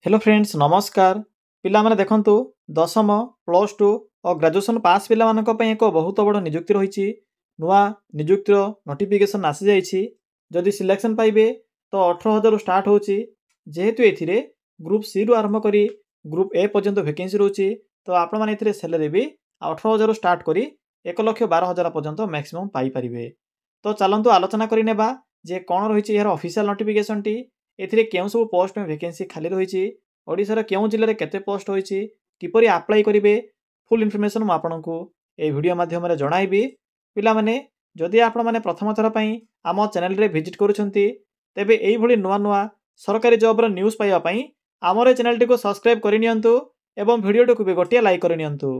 Hello friends नमस्कार पिला माने देखंतु दशम प्लस टू और ग्रेजुएशन पास पिला मानक पई एक बहुत बड़ नियुक्ति रही नुआ नियुक्तिर नोटिफिकेशन आसी जाइछि जदि सिलेक्शन पाइबे तो 18,000 स्टार्ट होची जेहेतु एथिरे ग्रुप सी रु आरंभ करी ग्रुप ए पर्यंत वैकेंसी रहउची तो आपण माने एथिरे सैलरी भी 18,000 स्टार्ट करी 1,12,000 पर्यंत मैक्सिमम पाई परिबे। तो चलंतु आलोचना करि नेबा जे कोन रहिछि यार ऑफिशियल नोटिफिकेशन टी एथिरे केउ सब पोस्ट में वैकेंसी खाली रहिछि ओडिसा रे केउ जिल्ला रे केते पोस्ट होइछि किपरि अप्लाई करिवे फुल इन्फॉर्मेशन म आपनकु ए वीडियो माध्यम रे जणाइबी। पिला माने जदि आपण माने प्रथम थर पई आम चैनल रे विजिट करूछंती तेबे एई भली नुवा नुवा सरकारी जॉब रो न्यूज़ पाइबा पई हमर चैनल टी को सब्सक्राइब करि नियंतु एवं वीडियो टी को भी गोटिया लाइक करि नियंतु।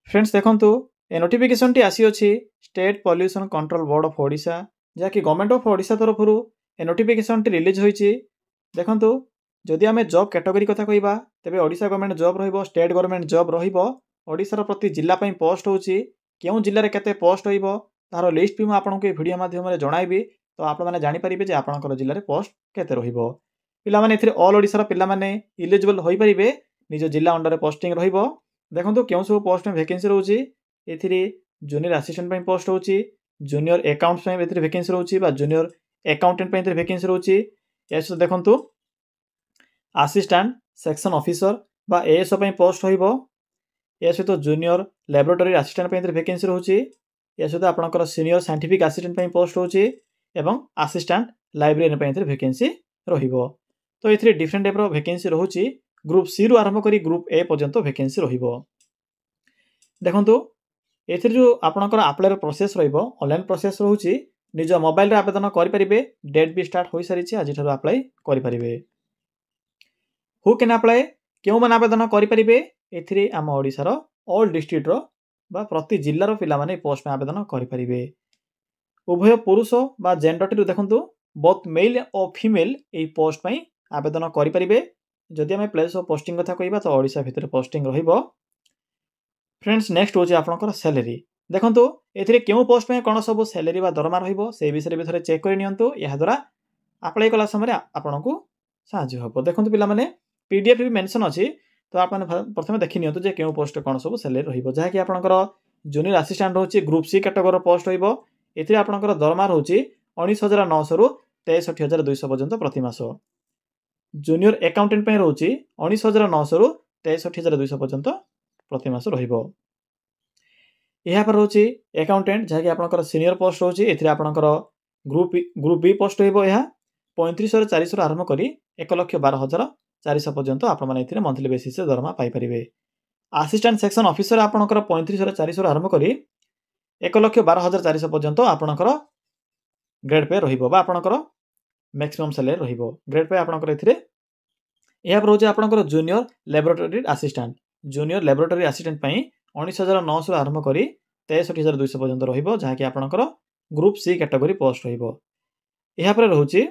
फ्रेंड्स देखंतु ए नोटिफिकेशन टी आसी अछि state pollution control board of Odisha जाकि गवर्नमेंट ऑफ ओडिशा तरफरु ए नोटिफिकेशन टी रिलीज होइछि। देखंतु जदि आमे जॉब कैटेगरी कथा कहिबा तेबे ओडिशा गवर्नमेंट जॉब रहिबो स्टेट गवर्नमेंट जॉब रहिबो ओडिसा रो प्रति जिल्ला पई पोस्ट होउछि केउ जिल्ला रे केते पोस्ट होइबो तारो लिस्ट भी म आपनकु ए वीडियो माध्यम रे जणाइबी तो आपण माने जानि परिबे जे आपनकर जिल्ला रे पोस्ट केते रहिबो। पिला माने एथिरे ऑल ओडिसा रो पिला माने एलिजिबल होई परिबे निज जिल्ला अंडर रे पोस्टिंग रहिबो। देखंतु केउ सब पोस्ट में वैकेंसी रहउछि एथिरे जूनियर असिस्टेंट पई पोस्ट होउछि जूनियर अकाउंट्स पई एथिरे वैकेंसी रहउछि बा जूनियर अकाउंटेंट पई एथिरे वैकेंसी रहउछि। एसो देखंतु असिस्टेंट सेक्शन ऑफिसर बा एएसओ पई पोस्ट होइबो एसो तो जूनियर लैबोरेटरी असिस्टेंट पई वैकेंसी रहउछि एसो तो आपनकर सीनियर साइंटिफिक असिस्टेंट पई पोस्ट होउछि एवं असिस्टेंट लाइब्रेरियन पई वैकेंसी रहिबो। तो एथिरे डिफरेंट टाइप रो वैकेंसी रहउछि ग्रुप सी रु आरंभ करी ग्रुप ए पर्यंत वैकेंसी रहिबो। देखंतु एथिरे जो आपनकर अप्लाई रो प्रोसेस रहिबो ऑनलाइन प्रोसेस रहउछि निज मोबाइल रे आवेदन करि परिबे डेट भी स्टार्ट होई सारिछि आज थारो अप्लाई करि परिबे। हु कैन अप्लाई केउ मन आवेदन करि परिबे एथिरे आम ओडिसा रो ऑल डिस्ट्रिक्ट रो बा प्रति जिल्ला रो पिला माने पोस्ट में आवेदन करि परिबे। उभय पुरुष बा जेंडर टी देखंतु बोथ मेल और फीमेल ए पोस्ट पई आवेदन करि परिबे। जदि आमे प्लेस ऑफ पोस्टिंग कथा कहिबा तो ओडिसा भितर पोस्टिंग रहिबो। फ्रेंड्स नेक्स्ट होची आपनकर सैलरी देखंतु एथिरे केउ पोस्ट में कोन सब सैलरी बा दरमा रहिबो से विषय भी थरे चेक करि नियंतु या द्वारा अप्लाई कला समय आपनकु साहाय्य हबो। देखंतु पिला माने पीडीएफ भी मेंशन अछि तो आपन प्रथमे देखि नियंतु जे केउ पोस्ट कोन सब सैलरी रहिबो जहा कि आपनकर जूनियर असिस्टेंट होची ग्रुप सी कैटेगरी रो पोस्ट होइबो एथिरे आपनकर दरमा होची 19,900 रु 63,200 पर्यंत प्रति मास। जूनियर अकाउंटेंट पे रहउछि 19,900 रु 63,200 पर्यंत प्रति मास रहिबो। एहा पर रहउछि अकाउंटेंट जहा कि आपनकर सीनियर पोस्ट रहउछि एथिरे आपनकर ग्रुप बी पोस्ट होइबो एहा 35,400 रु आरंभ करी 1,12,400 पर्यंत आपण माने एथिरे मंथली बेसिस रे दरमा पाई परिबे। असिस्टेंट सेक्शन ऑफिसर आपनकर 35,400 रु आरंभ करी 1,12,400 पर्यंत आपनकर ग्रेड पे रहिबो बा आपनकर मैक्सिमम सैलरी रहिबो। ग्रेड पे आपनकर एथिरे एहा पर होछि आपनकर जूनियर लैबोरेटरी असिस्टेंट पई 19,900 आरंभ करी 63,200 पर्यंत रहिबो जहा कि आपनकर ग्रुप सी कैटेगरी पोस्ट रहिबो। एहा पर रहउछि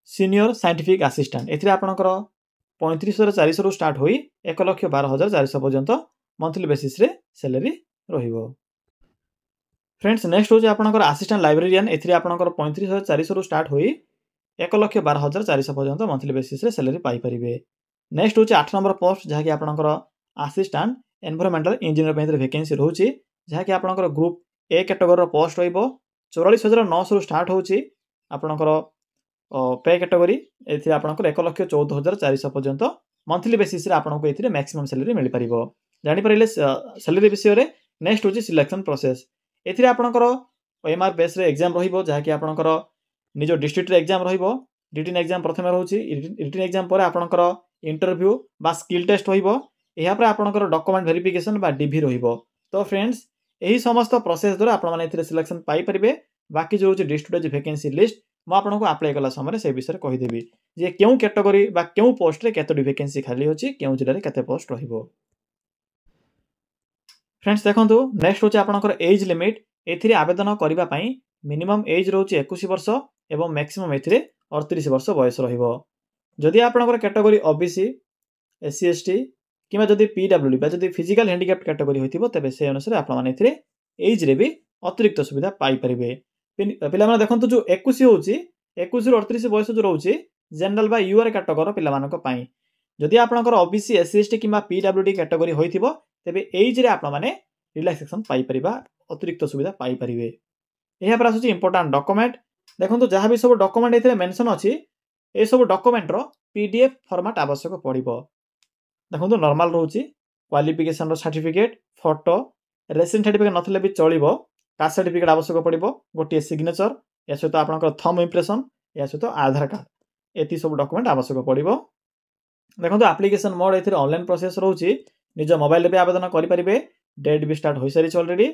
सीनियर साइंटिफिक असिस्टेंट एथिरे आपनकर 35,400 रु स्टार्ट होई 1,12,400 पर्यंत मंथली बेसिस रे सैलरी रहिबो। फ्रेंड्स नेक्स्ट होछि आपनकर असिस्टेंट लाइब्रेरियन एथिरे आपनकर 35,400 रु स्टार्ट होई 1,12,400 पर्यंत मंथली बेसिस रे सैलरी पाई परिबे। नेक्स्ट होछि 8 नंबर पोस्ट जहा कि आपनकर असिस्टेंट एनवायरमेंटल इंजीनियर पई वैकेंसी रहउछि जहा कि आपनकर ग्रुप ए कैटेगरी रो पोस्ट होइबो 44,900 रु स्टार्ट होछि आपनकर पे कैटेगरी एथिरे आपनकर 1,14,400 पर्यंत मंथली बेसिस रे आपनको एथिरे मैक्सिमम सैलरी मिल परिबो। जानि परिले सैलरी विषय रे नेक्स्ट होछि सिलेक्शन प्रोसेस एथिरे आपनकर ओएमआर बेस रे एग्जाम रहिबो जहा कि आपनकर निजो डिस्ट्रिक्ट रे एग्जाम रहिबो रिटन एग्जाम प्रथमे रहउछि रिटन एग्जाम परे आपनकर इंटरव्यू बा स्किल टेस्ट होइबो एहा पर आपनकर डॉक्यूमेंट वेरिफिकेशन बा डीवी रहिबो। तो फ्रेंड्स एही समस्त प्रोसेस द्वारा आपण माने एथिरे सिलेक्शन पाई परिबे। बाकी जो होछि डिस्ट्रिक्ट वैकेंसी लिस्ट म आपनको अप्लाई कला समय से विषय कहि देबी जे केउ कैटेगरी बा केउ पोस्ट रे केतोडी वैकेंसी खाली होछि केउ जिल्ला रे केते पोस्ट रहिबो। फ्रेंड्स देखंतु नेक्स्ट होछि आपनकर एज लिमिट एथिरे आवेदन करिबा पई मिनिमम एज रहउछि 21 वर्ष एवं मैक्सिमम एथिरे 38 वर्ष बयस रहिबो। जदि आपनकर कैटेगरी ओबीसी एससी एसटी किबा जदि पीडब्ल्यूडी बा जदि फिजिकल हैंडिकैप्ड कैटेगरी होइतिबो तबे से अनुसार आपण माने एथिरे एज रे भी अतिरिक्त सुविधा पाई परिबे। पिला माने देखंतु जो 21 होउछि 21 ରୁ 38 बयस जो रोचे जनरल बा यूआर कैटेगरी पिला मानक पई जदि आपनकर ओबीसी एससी एसटी किबा पीडब्ल्यूडी कैटेगरी होइथिबो तेबे एज रे आपण माने रिलैक्सेशन पाई परिबा अतिरिक्त सुविधा पाई परिबे। एहा पर आसुची इंपोर्टेंट डॉक्यूमेंट देखंतु जहां भी सब डॉक्यूमेंट एथिरे मेंशन अछि ए सब डॉक्यूमेंट रो पीडीएफ फॉर्मेट आवश्यक पड़िबो। देखंतु नॉर्मल रहउची क्वालिफिकेशन रो सर्टिफिकेट फोटो रेसिडेंट सर्टिफिकेट नथले भी चलिबो कास्ट सर्टिफिकेट आवश्यक पड़िबो गोटे सिग्नेचर या सहित आपनकर थंब इंप्रेशन या सहित आधार कार्ड एति सब डॉक्यूमेंट आवश्यक पड़िबो। देखंतु एप्लिकेशन मोड एथिरे ऑनलाइन प्रोसेस रहउची निज मोबाइल रे आवेदन करि परिबे डेट भी स्टार्ट होई सारी ऑलरेडी।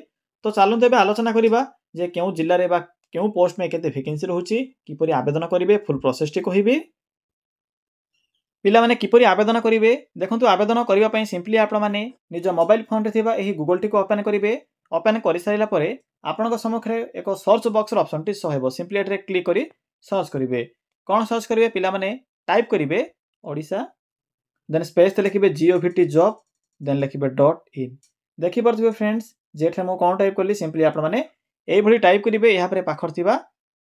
तो चलते एबे आलोचना करिबा जे केउ जिल्ला रे बा केउ पोस्ट में केते वैकेंसी रहउची किपरि आवेदन करिवे फुल प्रोसेस टी कहिबे पिला माने किपरि आवेदन करिवे। देखंतु आवेदन करिवा पई सिंपली आपण माने निज मोबाइल फोन रे थिबा एही गूगल टी को ओपन करिवे। ओपन करि सारिला परे आपनक सम्मुखरे एक सर्च बॉक्स रो ऑप्शन टी सहबो सिंपली एटरे क्लिक करी सर्च करिवे। कोन सर्च करिवे पिला माने टाइप करिवे ओडिसा देन स्पेस ते लिखिबे जीओवीटी जॉब देन लिखिबे .in देखि परथिबे फ्रेंड्स जेठे मो कोन टाइप करली सिंपली आपण माने एई भली टाइप करिवे यहाँ पर पाखर थिबा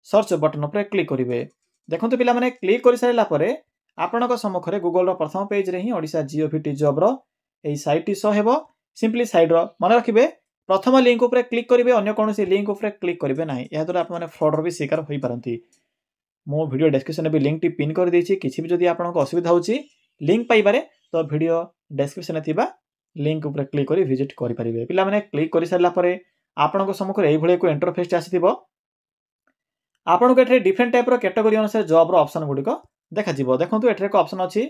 सर्च बटन पर क्लिक करिवे। देखंतु पिला माने क्लिक करि सारिला परे आपनक सम्मुखरे गूगल रो प्रथम पेज रे ही ओडिसा जीओवीटी जॉब रो एई साइट टी सहबो सिंपली साइड रो मन रखिबे प्रथम लिंक ऊपर क्लिक करिवे अन्य कोनोसी लिंक ऊपर क्लिक करिवे नाही या द्वारा आपण माने फ्रॉड रो भी शिकार होई पारंती। मो वीडियो डिस्क्रिप्शन में भी लिंक टी पिन कर देछि किछि भी जदि आपनक असुविधा होछि लिंक पाई बारे तो वीडियो डिस्क्रिप्शन में थिबा लिंक ऊपर क्लिक करी विजिट करि परिबे। पिला माने क्लिक करि सारला परे आपनक सम्मुखरे एई भली को इंटरफेस आसीथिबो आपनक एठे डिफरेंट टाइप रो कैटेगरी अनुसार जॉब रो ऑप्शन गुडी को देखा जिवो। देखंतु एठरे को ऑप्शन अछि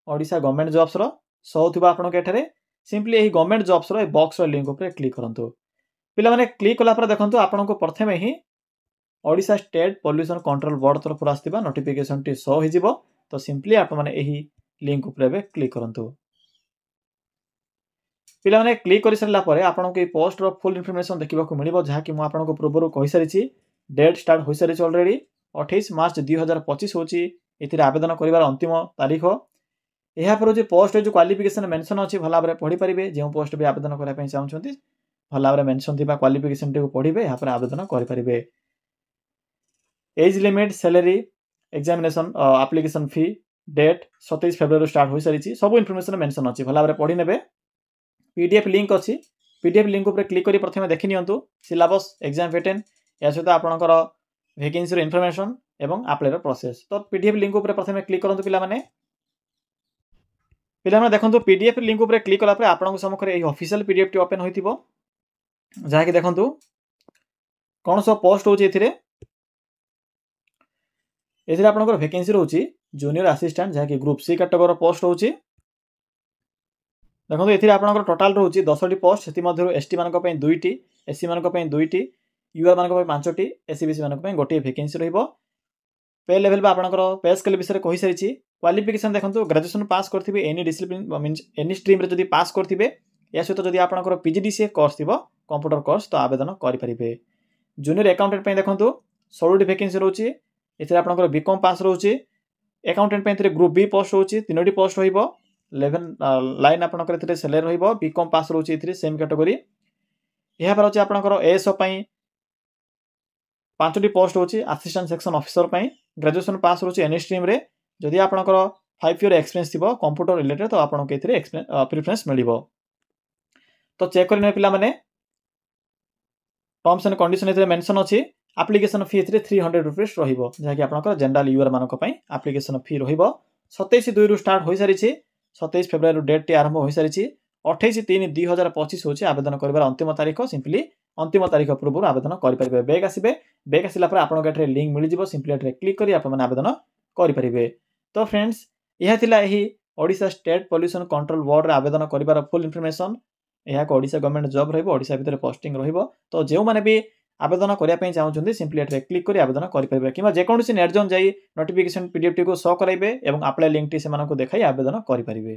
ओडिसा गवर्नमेंट जॉब्स रो सो थिबा आपनक एठरे सिंपली एही गवर्नमेंट जॉब्स रो ए बॉक्स रो लिंक ऊपर क्लिक करंतु। पिला माने क्लिक कला पर देखंतु आपनक प्रथमे ही Odisha state pollution control board तरफ आस्थिबा नोटिफिकेशन टी शो हिजिबो। तो सिंपली आप माने एही लिंक ऊपर बे क्लिक करंतु। पिला माने क्लिक करि सरला परे आपनक ए पोस्ट रो फुल इंफॉर्मेशन देखिबा को मिलिबो जहा कि मो आपनक पूर्वरु कहि सारिछि डेट स्टार्ट होई सारिछि ऑलरेडी 28 मार्च 2025 होछि एथिरे आवेदन करिवार अंतिम तारीख। एहा पर जे पोस्ट जो क्वालिफिकेशन मेंशन अछि भला बरे पढि परिबे जे पोस्ट भी आवेदन करै पई चाहउछंती भला बरे मेंशन थिबा क्वालिफिकेशन टी को पढिबे एहा पर आवेदन करि परिबे। Age limit salary examination application fee date 27 February start होई सारिछि सब इंफॉर्मेशन मेंशन अछि भला बरे पढि नेबे। पीडीएफ लिंक अछि पीडीएफ लिंक ऊपर क्लिक करी प्रथमे देखि नियंतु सिलेबस एग्जाम पैटर्न या सहित आपनकर वैकेंसी रो इंफॉर्मेशन एवं अप्लाई रो प्रोसेस। तो पीडीएफ लिंक ऊपर प्रथमे क्लिक करंतु पिला माने देखंतु पीडीएफ लिंक ऊपर क्लिक कला पर आपनक सम्मुखरे एही ऑफिशियल पीडीएफ टी ओपन होइतिबो जहा कि देखंतु कोन सब पोस्ट होछि एथिरे एथिरे आपनकर वैकेंसी रहउछि जूनियर असिस्टेंट जहा कि ग्रुप सी कैटेगरी पोस्ट होछि। देखंतु एथिरे आपनकर टोटल रहउछि 10 टी पोस्ट सेति मध्यरु एसटी मानक पई 2 टी एससी मानक पई 2 टी यूआर मानक पई 5 टी एससीबीसी मानक पई गोटे वैकेंसी रहिबो। पे लेवल बा आपनकर पे स्केल विषय कहि सारिछि क्वालिफिकेशन देखंतु ग्रेजुएशन पास करथिबे any discipline means any stream रे जदि पास करथिबे या सहित जदि आपनकर पीजीडीसीए कोर्स थिबो कंप्यूटर कोर्स तो आवेदन करि परिबे। जूनियर अकाउंटेंट पई देखंतु 16 टी वैकेंसी रहउछि एथिरे आपनकर बीकॉम पास रहउछि अकाउंटेंट पई एथिरे ग्रुप बी पोस्ट रहउछि 3 टी पोस्ट होइबो 11 लाइन आपनकर एथिरे सैलरी होइबो बीकॉम पास रहउछि एथिरे सेम कैटेगरी। एहा पर अछि आपनकर एएसओ पई 5 टी पोस्ट होछि असिस्टेंट सेक्शन ऑफिसर पई ग्रेजुएशन पास रहउछि एनी स्ट्रीम रे जदि आपनकर 5 ईयर एक्सपीरियंस थिबो कंप्यूटर रिलेटेड तो आपनक एथिरे प्रेफरेंस मिलिबो। तो चेक करने पिला माने टर्म्स एंड कंडीशन एथिरे मेंशन अछि एप्लिकेशन फी एथिरे 300 रुपीस रहिबो जहा कि आपनकर जनरल यूआर मानक पई एप्लिकेशन फी रहिबो। 27/2 रु स्टार्ट होई सारिछि 27 फेब्रुआरी रु डेट टी आरंभ होई सारिछि 28/3/2025 होछि आवेदन करबार अंतिम तारीख। सिंपली अंतिम तारीख पूर्व आवेदन करि परिबे। बैक आसीबे बैक आसिला पर आपनक एठरे लिंक मिलि जिवो सिंपली एठरे क्लिक करी आपन माने आवेदन करि परिबे। तो फ्रेंड्स यह थिला एही Odisha state pollution control board रे आवेदन करिवार फुल इंफॉर्मेशन। यह को ओडिसा गवर्नमेंट जॉब रहइबो ओडिसा भितर पोस्टिंग रहइबो। तो जेउ माने भी आवेदन करिया पई चाहउछन्ती सिंपली एठरे क्लिक करी आवेदन करि परिबे किबा जे कोनोसी नेट जोन जाई नोटिफिकेशन पीडीएफ टी को शो कराइबे एवं अप्लाई लिंक टी से मानको देखाई आवेदन करि परिबे।